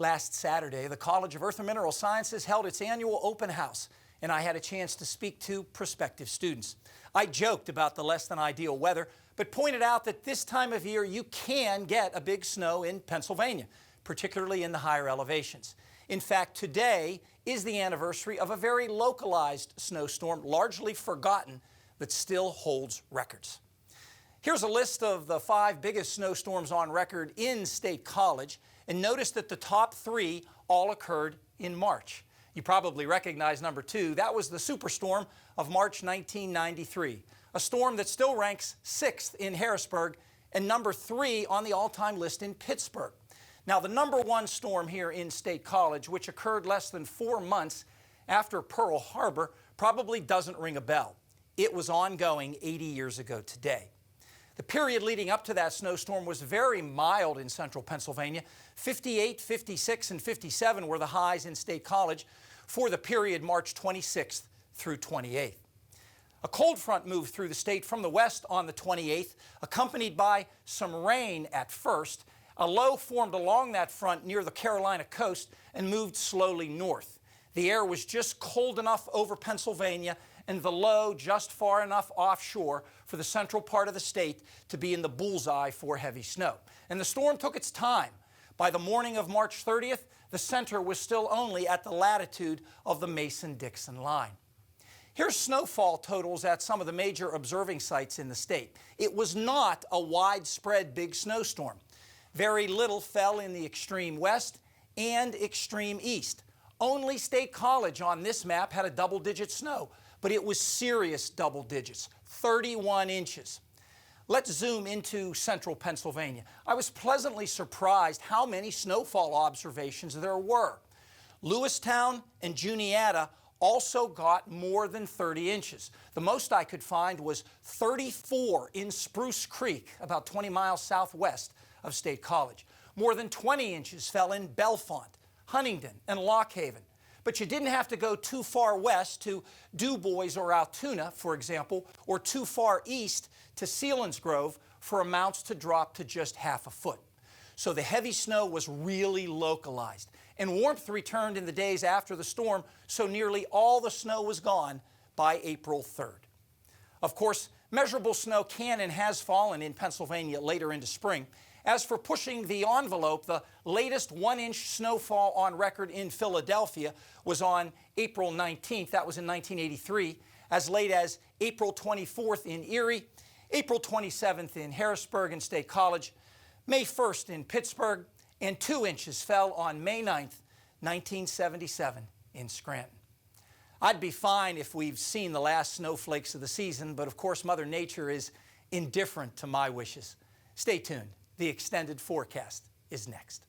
Last Saturday, the College of Earth and Mineral Sciences held its annual open house, and I had a chance to speak to prospective students. I joked about the less than ideal weather, but pointed out that this time of year you can get a big snow in Pennsylvania, particularly in the higher elevations. In fact, today is the anniversary of a very localized snowstorm, largely forgotten, that still holds records. Here's a list of the 5 biggest snowstorms on record in State College, and notice that the top 3 all occurred in March. You probably recognize number 2. That was the superstorm of March 1993, a storm that still ranks 6th in Harrisburg and number 3 on the all-time list in Pittsburgh. Now, the number 1 storm here in State College, which occurred less than 4 months after Pearl Harbor, probably doesn't ring a bell. It was ongoing 80 years ago today. The period leading up to that snowstorm was very mild in central Pennsylvania. 58, 56, and 57 were the highs in State College for the period March 26th through 28th. A cold front moved through the state from the west on the 28th, accompanied by some rain at first. A low formed along that front near the Carolina coast and moved slowly north. The air was just cold enough over Pennsylvania and the low just far enough offshore for the central part of the state to be in the bullseye for heavy snow. And the storm took its time. By the morning of March 30th, the center was still only at the latitude of the Mason-Dixon line. Here's snowfall totals at some of the major observing sites in the state. It was not a widespread big snowstorm. Very little fell in the extreme west and extreme east. Only State College on this map had a double-digit snow, but it was serious double digits, 31 inches. Let's zoom into central Pennsylvania. I was pleasantly surprised how many snowfall observations there were. Lewistown and Juniata also got more than 30 inches. The most I could find was 34 in Spruce Creek, about 20 miles southwest of State College. More than 20 inches fell in Bellefonte, Huntingdon, and Lock Haven. But you didn't have to go too far west to DuBois or Altoona, for example, or too far east to Selinsgrove for amounts to drop to just half a foot. So the heavy snow was really localized. And warmth returned in the days after the storm, so nearly all the snow was gone by April 3rd. Of course, measurable snow can and has fallen in Pennsylvania later into spring. As for pushing the envelope, the latest 1-inch snowfall on record in Philadelphia was on April 19th. That was in 1983. As late as April 24th in Erie, April 27th in Harrisburg and State College, May 1st in Pittsburgh, and 2 inches fell on May 9th, 1977 in Scranton. I'd be fine if we've seen the last snowflakes of the season, but of course Mother Nature is indifferent to my wishes. Stay tuned. The extended forecast is next.